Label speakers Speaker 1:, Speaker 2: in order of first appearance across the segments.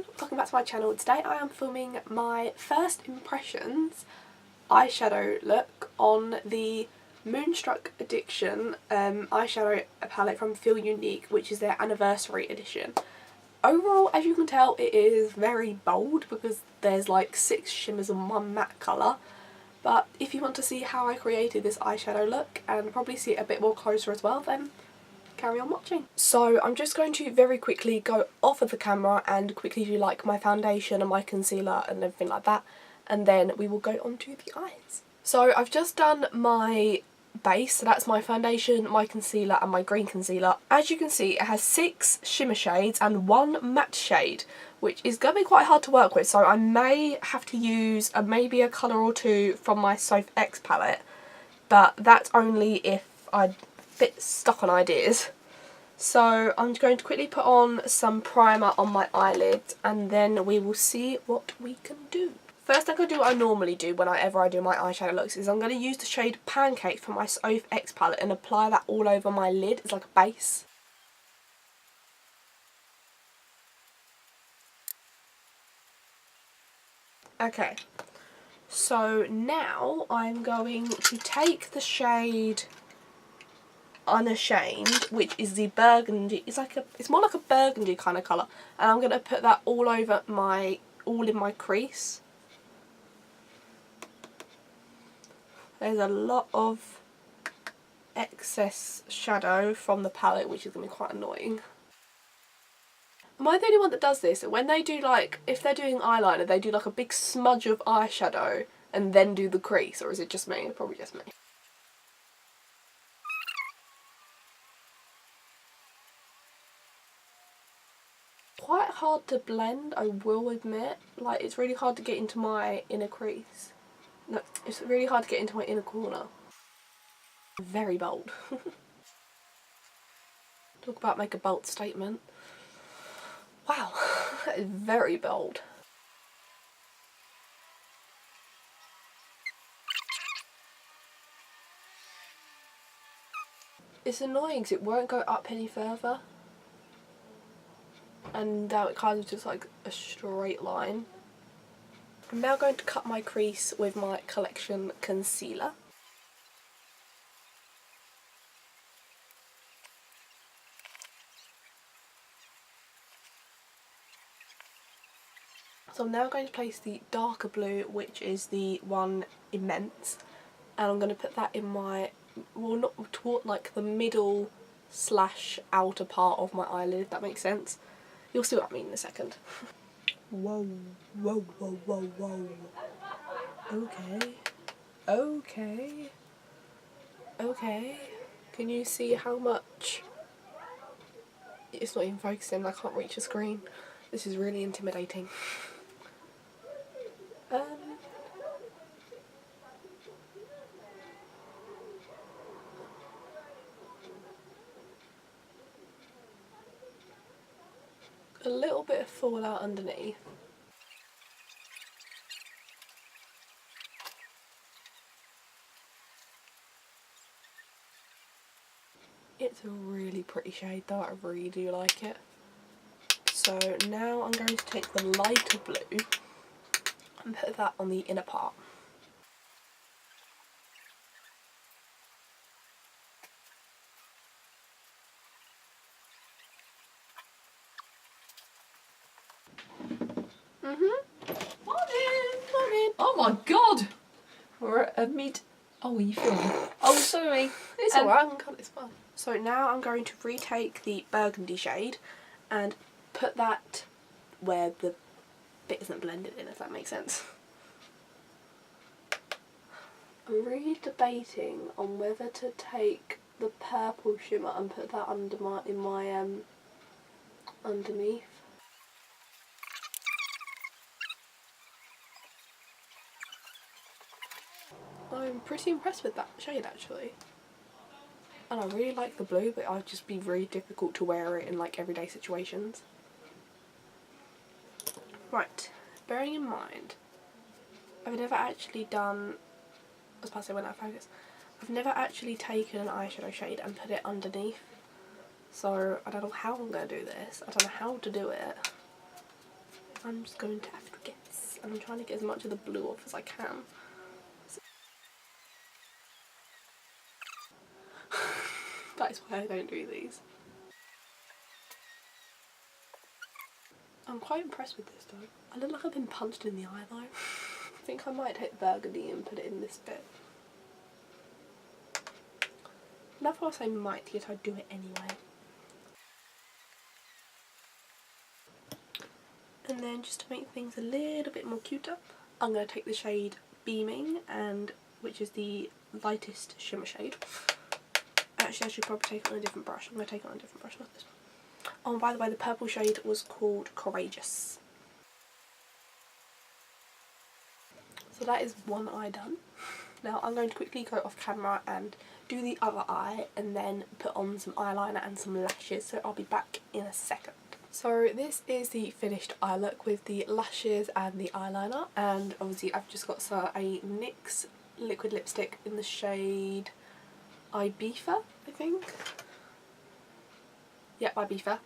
Speaker 1: everyone, welcome back to my channel. Today I am filming my first impressions eyeshadow look on the Moonstruck Addiction eyeshadow palette from Younique, which is their anniversary edition. Overall, as you can tell, it is very bold because there's like 6 shimmers and 1 matte colour. But if you want to see how I created this eyeshadow look and probably see it a bit more closer as well, then carry on watching. So I'm just going to very quickly go off of the camera and quickly do like my foundation and my concealer and everything like that, and then we will go on to the eyes. So I've just done my base, so that's my foundation, my concealer and my green concealer. As you can see, it has 6 shimmer shades and 1 matte shade, which is going to be quite hard to work with, so I may have to use maybe a colour or 2 from my Soap X palette, but that's only if I bit stuck on ideas. So I'm going to quickly put on some primer on my eyelids and then we will see what we can do. First I'm going to do what I normally do whenever I do my eyeshadow looks, is I'm going to use the shade Pancake from my Soap X palette and apply that all over my lid as like a base. Okay, so now I'm going to take the shade Unashamed, which is the burgundy, it's more like a burgundy kind of colour, and I'm going to put that all over all in my crease. There's a lot of excess shadow from the palette, which is going to be quite annoying. Am I the only one that does this? When they do like, if they're doing eyeliner, they do like a big smudge of eyeshadow and then do the crease, or is it just me? Probably just me. Quite hard to blend, I will admit. Like, it's really hard to get into my inner crease. No, it's really hard to get into my inner corner. Very bold. Talk about make a bold statement. Wow, that is very bold. It's annoying because it won't go up any further. And now it kind of just like a straight line. I'm now going to cut my crease with my Collection concealer. So I'm now going to place the darker blue, which is the one Immense, and I'm going to put that in my, well, not toward like the middle / outer part of my eyelid, if that makes sense. You'll see what I mean in a second. Whoa, whoa, whoa, whoa, whoa. Okay. Okay. Okay. Can you see how much? It's not even focusing, I can't reach the screen. This is really intimidating. A little bit of fallout underneath. It's a really pretty shade though, I really do like it. So now I'm going to take the lighter blue and put that on the inner part. Morning!
Speaker 2: Oh my god! We're at a mid... Oh, are you filming? Oh, sorry.
Speaker 1: It's alright, I can cut this fine. So now I'm going to retake the burgundy shade and put that where the bit isn't blended in, if that makes sense. I'm really debating on whether to take the purple shimmer and put that under underneath. I'm pretty impressed with that shade actually. And I really like the blue, but I'd just be really difficult to wear it in like everyday situations. Right, bearing in mind, I've never actually done, I was about to say when I focus, I've never actually taken an eyeshadow shade and put it underneath. So I don't know how I'm going to do this, I don't know how to do it. I'm just going to have to guess, and I'm trying to get as much of the blue off as I can. That is why I don't do these. I'm quite impressed with this though. I look like I've been punched in the eye though. I think I might take burgundy and put it in this bit. Never I say might, yet I do it anyway. And then just to make things a little bit more cuter, I'm going to take the shade Beaming, and which is the lightest shimmer shade. Actually, I should probably take it on a different brush. I'm going to take it on a different brush, not this one. Oh, and by the way, the purple shade was called Courageous. So that is one eye done. Now I'm going to quickly go off camera and do the other eye and then put on some eyeliner and some lashes, so I'll be back in a second. So this is the finished eye look with the lashes and the eyeliner, and obviously I've just got a NYX liquid lipstick in the shade Ibiza, I think. Yep, Ibiza.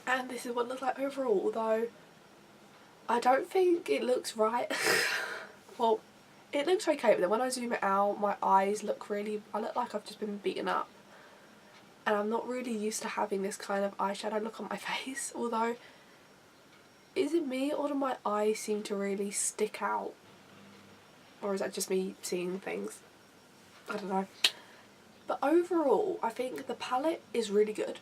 Speaker 1: And this is what it looks like overall, although I don't think it looks right. Well, it looks okay, but then when I zoom it out, my eyes look really, I look like I've just been beaten up. And I'm not really used to having this kind of eyeshadow look on my face, although, is it me or do my eyes seem to really stick out? Or is that just me seeing things? I don't know. But overall, I think the palette is really good.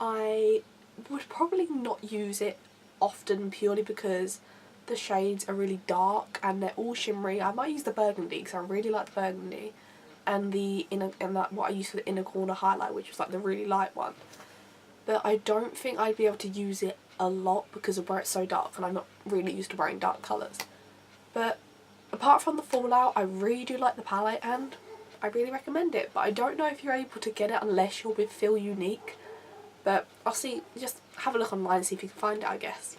Speaker 1: I would probably not use it often purely because the shades are really dark and they're all shimmery. I might use the burgundy because I really like the burgundy, and what I used for the inner corner highlight, which was like the really light one. But I don't think I'd be able to use it a lot because of where it's so dark, and I'm not really used to wearing dark colours. But apart from the fallout, I really do like the palette and I really recommend it. But I don't know if you're able to get it unless you're with Younique. But I'll see, just have a look online and see if you can find it, I guess.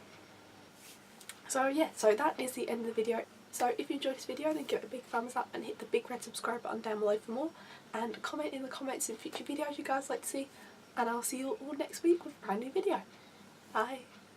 Speaker 1: So yeah, so that is the end of the video. So if you enjoyed this video, then give it a big thumbs up and hit the big red subscribe button down below for more. And comment in the comments in future videos you guys like to see. And I'll see you all next week with a brand new video. Bye.